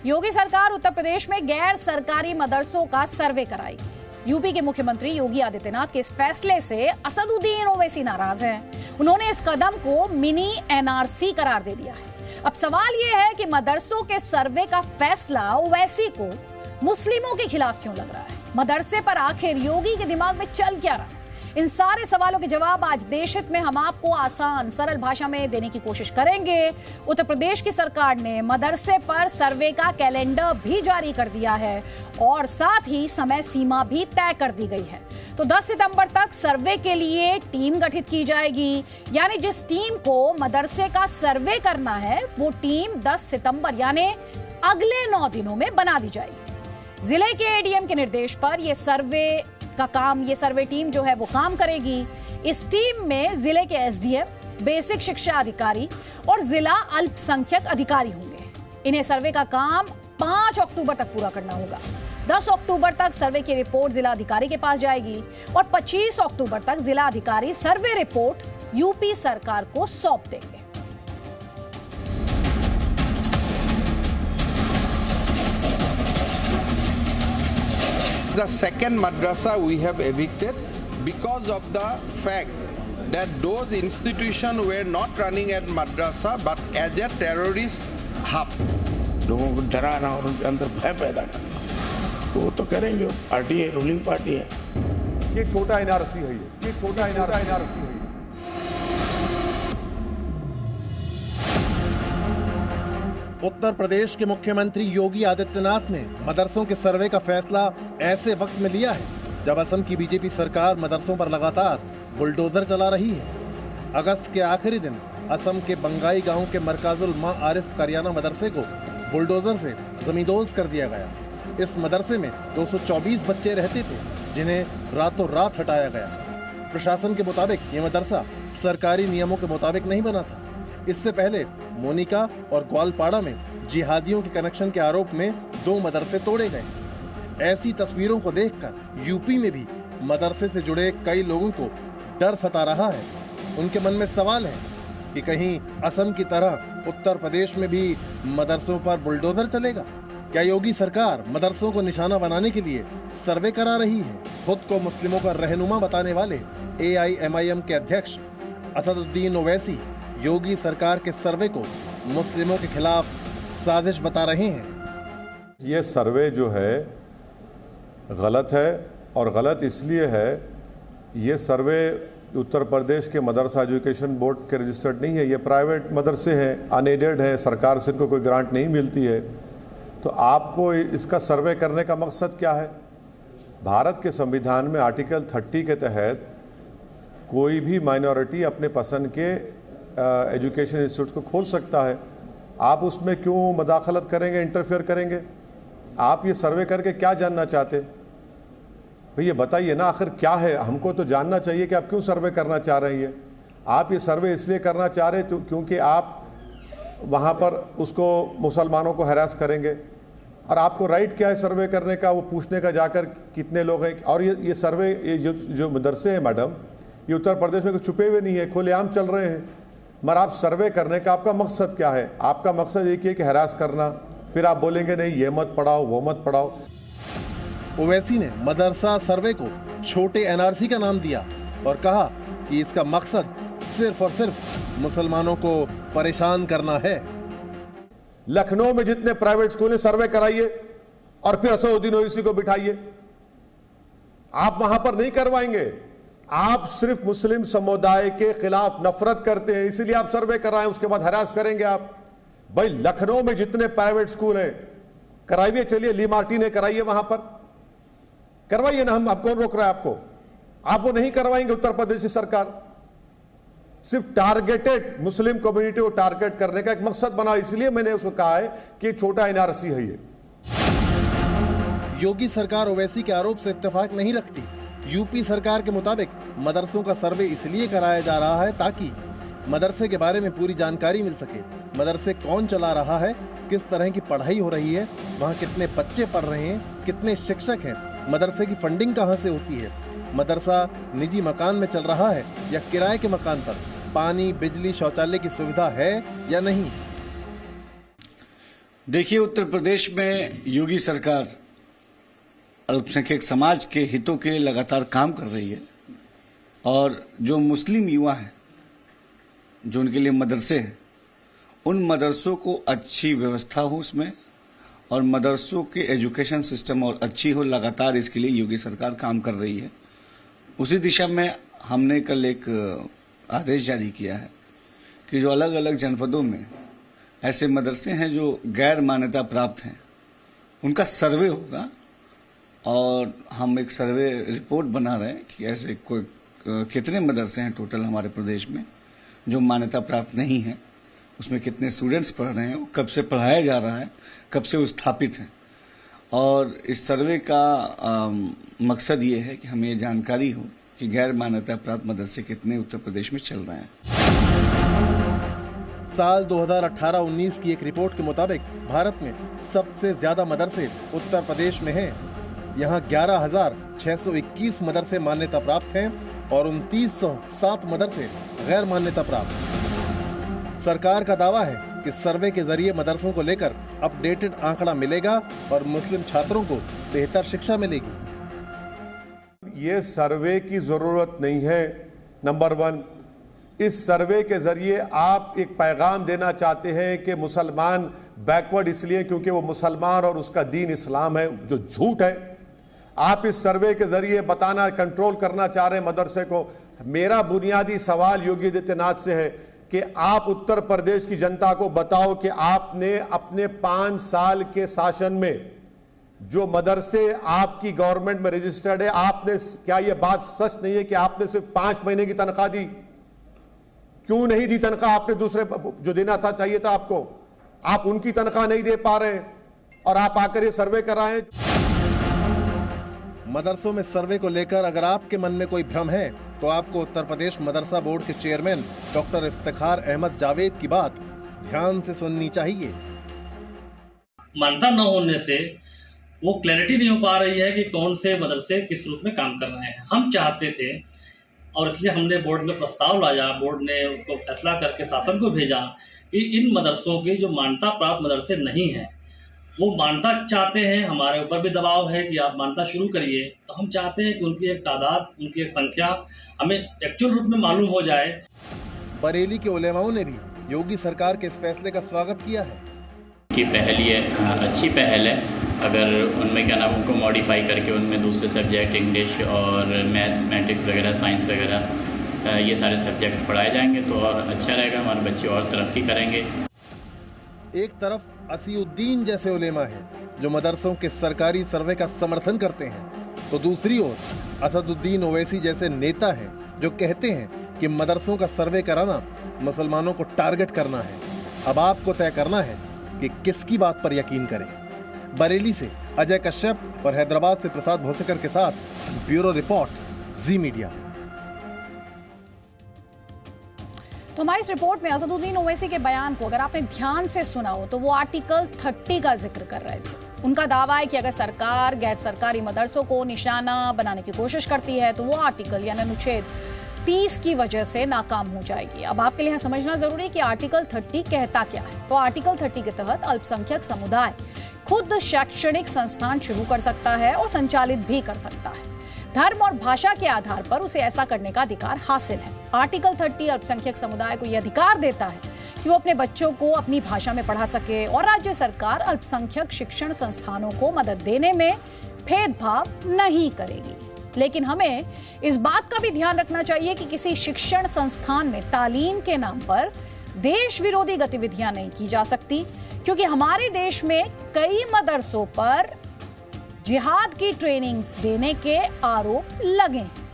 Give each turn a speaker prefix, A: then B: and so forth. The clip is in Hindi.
A: योगी सरकार उत्तर प्रदेश में गैर सरकारी मदरसों का सर्वे कराएगी। यूपी के मुख्यमंत्री योगी आदित्यनाथ के इस फैसले से असदुद्दीन ओवैसी नाराज हैं। उन्होंने इस कदम को मिनी एनआरसी करार दे दिया है। अब सवाल यह है कि मदरसों के सर्वे का फैसला ओवैसी को मुस्लिमों के खिलाफ क्यों लग रहा है? मदरसे पर आखिर योगी के दिमाग में चल क्या रहा है? इन सारे सवालों के जवाब आज देश हित में हम आपको आसान सरल भाषा में देने की कोशिश करेंगे। उत्तर प्रदेश की सरकार ने मदरसे पर सर्वे का कैलेंडर भी जारी कर दिया है और साथ ही समय सीमा भी तय कर दी गई है। तो 10 सितंबर तक सर्वे के लिए टीम गठित की जाएगी, यानी जिस टीम को मदरसे का सर्वे करना है वो टीम 10 सितंबर यानी अगले 9 दिनों में बना दी जाएगी। जिले के एडीएम के निर्देश पर ये सर्वे टीम जो है वो काम करेगी। इस टीम में जिले के एसडीएम, बेसिक शिक्षा अधिकारी और जिला अल्पसंख्यक अधिकारी होंगे। इन्हें सर्वे का काम 5 अक्टूबर तक पूरा करना होगा। 10 अक्टूबर तक सर्वे की रिपोर्ट जिला अधिकारी के पास जाएगी और 25 अक्टूबर तक जिला अधिकारी सर्वे रिपोर्ट यूपी सरकार को सौंप देंगे।
B: The second madrasa we have evicted because of the fact that those institutions were not running as madrasa but as a terrorist hub.
C: लोगों को डराना और उनके अंदर भय पैदा करना, तो वो तो करेंगे। पार्टी है, रूलिंग पार्टी है।
D: ये छोटा एनआरसी है, ये छोटा एनआरसी है।
E: उत्तर प्रदेश के मुख्यमंत्री योगी आदित्यनाथ ने मदरसों के सर्वे का फैसला ऐसे वक्त में लिया है जब असम की बीजेपी सरकार मदरसों पर लगातार बुलडोजर चला रही है। अगस्त के आखिरी दिन असम के बंगाई गांव के मरकाजुल मां आरिफ कारियाना मदरसे को बुलडोजर से जमींदोज कर दिया गया। इस मदरसे में 224 बच्चे रहते थे जिन्हें रातों रात हटाया गया। प्रशासन के मुताबिक ये मदरसा सरकारी नियमों के मुताबिक नहीं बना था। इससे पहले मोनिका और ग्वालपाड़ा में जिहादियों के कनेक्शन के आरोप में 2 मदरसे तोड़े गए। ऐसी तस्वीरों को देखकर यूपी में भी मदरसे से जुड़े कई लोगों को डर सता रहा है। उनके मन में सवाल है कि कहीं असम की तरह उत्तर प्रदेश में भी मदरसों पर बुलडोजर चलेगा। क्या योगी सरकार मदरसों को निशाना बनाने के लिए सर्वे करा रही है? खुद को मुस्लिमों का रहनुमा बताने वाले AIMIM के अध्यक्ष असदुद्दीन ओवैसी योगी सरकार के सर्वे को मुस्लिमों के खिलाफ साजिश बता रहे हैं।
D: ये सर्वे जो है गलत है और गलत इसलिए है, ये सर्वे उत्तर प्रदेश के मदरसा एजुकेशन बोर्ड के रजिस्टर्ड नहीं है। ये प्राइवेट मदरसे हैं, अनएडेड है, सरकार से इनको कोई ग्रांट नहीं मिलती है। तो आपको इसका सर्वे करने का मकसद क्या है? भारत के संविधान में आर्टिकल 30 के तहत कोई भी माइनॉरिटी अपने पसंद के एजुकेशन इंस्टीट्यूट को खोल सकता है। आप उसमें क्यों मदाखलत करेंगे, इंटरफेयर करेंगे? आप ये सर्वे करके क्या जानना चाहते? भाई ये बताइए ना, आखिर क्या है? हमको तो जानना चाहिए कि आप क्यों सर्वे करना चाह रही हैं। आप ये सर्वे इसलिए करना चाह रहे हैं क्योंकि आप वहाँ पर उसको मुसलमानों को हैरास करेंगे, और आपको राइट क्या है सर्वे करने का, वो पूछने का जाकर कितने लोग हैं। और ये सर्वे ये जो मदरसे हैं मैडम, ये उत्तर प्रदेश में छुपे हुए नहीं है, खुलेआम चल रहे हैं। मगर आप सर्वे करने का आपका मकसद क्या है? आपका मकसद एक ही है कि हैरास करना, फिर आप बोलेंगे नहीं ये मत पढ़ाओ वो मत पढ़ाओ।
E: ओवैसी ने मदरसा सर्वे को छोटे एनआरसी का नाम दिया और कहा कि इसका मकसद सिर्फ और सिर्फ मुसलमानों को परेशान करना है।
D: लखनऊ में जितने प्राइवेट स्कूल हैं सर्वे कराइए और फिर असदुद्दीन ओवैसी को बिठाइए। आप वहां पर नहीं करवाएंगे। आप सिर्फ मुस्लिम समुदाय के खिलाफ नफरत करते हैं, इसीलिए आप सर्वे कराएं, उसके बाद हरास करेंगे आप। भाई लखनऊ में जितने प्राइवेट स्कूल हैं कराइए, चलिए ली मार्टी ने कराइए, वहां पर करवाइए ना। हम कौन रोक रहा है आपको? आप वो नहीं करवाएंगे। उत्तर प्रदेश की सरकार सिर्फ टारगेटेड मुस्लिम कम्युनिटी को टारगेट करने का एक मकसद बना, इसलिए मैंने उसको कहा है कि छोटा एनआरसी है ये।
E: योगी सरकार ओवैसी के आरोप से इत्तेफाक नहीं रखती। यूपी सरकार के मुताबिक मदरसों का सर्वे इसलिए कराया जा रहा है ताकि मदरसे के बारे में पूरी जानकारी मिल सके। मदरसे कौन चला रहा है, किस तरह की पढ़ाई हो रही है, वहाँ कितने बच्चे पढ़ रहे हैं, कितने शिक्षक हैं, मदरसे की फंडिंग कहाँ से होती है, मदरसा निजी मकान में चल रहा है या किराए के मकान पर, पानी बिजली शौचालय की सुविधा है या नहीं।
F: देखिए, उत्तर प्रदेश में योगी सरकार अल्पसंख्यक समाज के हितों के लिए लगातार काम कर रही है और जो मुस्लिम युवा हैं, जो उनके लिए मदरसे हैं, उन मदरसों को अच्छी व्यवस्था हो उसमें और मदरसों के एजुकेशन सिस्टम और अच्छी हो, लगातार इसके लिए योगी सरकार काम कर रही है। उसी दिशा में हमने कल एक आदेश जारी किया है कि जो अलग अलग जनपदों में ऐसे मदरसे हैं जो गैर मान्यता प्राप्त हैं, उनका सर्वे होगा और हम एक सर्वे रिपोर्ट बना रहे हैं कि ऐसे कोई कितने मदरसे हैं टोटल हमारे प्रदेश में जो मान्यता प्राप्त नहीं है, उसमें कितने स्टूडेंट्स पढ़ रहे हैं, कब से पढ़ाया जा रहा है, कब से वो स्थापित हैं। और इस सर्वे का मकसद ये है कि हमें ये जानकारी हो कि गैर मान्यता प्राप्त मदरसे कितने उत्तर प्रदेश में चल रहे हैं।
E: साल 2018-19 की एक रिपोर्ट के मुताबिक भारत में सबसे ज्यादा मदरसे उत्तर प्रदेश में हैं। यहाँ 11,621 मदरसे मान्यता प्राप्त हैं और 2,907 मदरसे गैर मान्यता प्राप्त। सरकार का दावा है कि सर्वे के जरिए मदरसों को लेकर अपडेटेड आंकड़ा मिलेगा और मुस्लिम छात्रों को बेहतर शिक्षा मिलेगी।
D: ये सर्वे की जरूरत नहीं है। नंबर 1, इस सर्वे के जरिए आप एक पैगाम देना चाहते हैं कि मुसलमान बैकवर्ड इसलिए क्योंकि वो मुसलमान और उसका दीन इस्लाम है, जो झूठ है। आप इस सर्वे के जरिए बताना, कंट्रोल करना चाह रहे हैं मदरसे को। मेरा बुनियादी सवाल योगी आदित्यनाथ से है कि आप उत्तर प्रदेश की जनता को बताओ कि आपने अपने 5 साल के शासन में जो मदरसे आपकी गवर्नमेंट में रजिस्टर्ड है, आपने, क्या यह बात सच नहीं है कि आपने सिर्फ 5 महीने की तनख्वाह दी? क्यों नहीं दी तनख्वाह? आपने दूसरे जो देना था चाहिए था आपको, आप उनकी तनख्वाह नहीं दे पा रहे और आप आकर ये सर्वे कर रहे हैं।
E: मदरसों में सर्वे को लेकर अगर आपके मन में कोई भ्रम है तो आपको उत्तर प्रदेश मदरसा बोर्ड के चेयरमैन डॉक्टर इफ्तिखार अहमद जावेद की बात ध्यान से सुननी चाहिए।
G: मान्यता न होने से वो क्लैरिटी नहीं हो पा रही है कि कौन से मदरसे किस रूप में काम कर रहे हैं। हम चाहते थे और इसलिए हमने बोर्ड में प्रस्ताव लाया, बोर्ड ने उसको फैसला करके शासन को भेजा कि इन मदरसों के जो मान्यता प्राप्त मदरसे नहीं हैं, वो मान्यता चाहते हैं। हमारे ऊपर भी दबाव है कि आप मान्यता शुरू करिए, तो हम चाहते हैं कि उनकी एक तादाद, उनकी एक संख्या हमें एक्चुअल रूप में मालूम हो जाए।
E: बरेली के उलेमाओं ने भी योगी सरकार के इस फैसले का स्वागत किया है।
H: की पहल ये अच्छी पहल है। अगर उनमें क्या नाम, उनको मॉडिफाई करके उनमें दूसरे सब्जेक्ट इंग्लिश और मैथमेटिक्स वगैरह, साइंस वगैरह, ये सारे सब्जेक्ट पढ़ाए जाएंगे तो और अच्छा रहेगा, हमारे बच्चे और तरक्की करेंगे।
E: एक तरफ असीउद्दीन जैसे उलेमा हैं जो मदरसों के सरकारी सर्वे का समर्थन करते हैं, तो दूसरी ओर असदुद्दीन ओवैसी जैसे नेता हैं जो कहते हैं कि मदरसों का सर्वे कराना मुसलमानों को टारगेट करना है। अब आपको तय करना है कि किसकी बात पर यकीन करें। बरेली से अजय कश्यप और हैदराबाद से प्रसाद भोसेकर के साथ ब्यूरो रिपोर्ट, जी मीडिया।
A: तो हमारी इस रिपोर्ट में असदुद्दीन ओवैसी के बयान को अगर आपने ध्यान से सुना हो तो वो आर्टिकल 30 का जिक्र कर रहे थे। उनका दावा है कि अगर सरकार गैर सरकारी मदरसों को निशाना बनाने की कोशिश करती है तो वो आर्टिकल यानी अनुच्छेद 30 की वजह से नाकाम हो जाएगी। अब आपके लिए समझना जरूरी है कि आर्टिकल 30 कहता क्या है। तो आर्टिकल 30 के तहत अल्पसंख्यक समुदाय खुद शैक्षणिक संस्थान शुरू कर सकता है और संचालित भी कर सकता है। धर्म और भाषा के आधार पर उसे ऐसा करने का अधिकार हासिल है। आर्टिकल 30 अल्पसंख्यक समुदाय को यह अधिकार देता है कि वो अपने बच्चों को अपनी भाषा में पढ़ा सके और राज्य सरकार अल्पसंख्यक शिक्षण संस्थानों को मदद देने में भेदभाव नहीं करेगी। लेकिन हमें इस बात का भी ध्यान रखना चाहिए कि किसी शिक्षण संस्थान में तालीम के नाम पर देश विरोधी गतिविधियां नहीं की जा सकती, क्योंकि हमारे देश में कई मदरसों पर जिहाद की ट्रेनिंग देने के आरोप लगे हैं।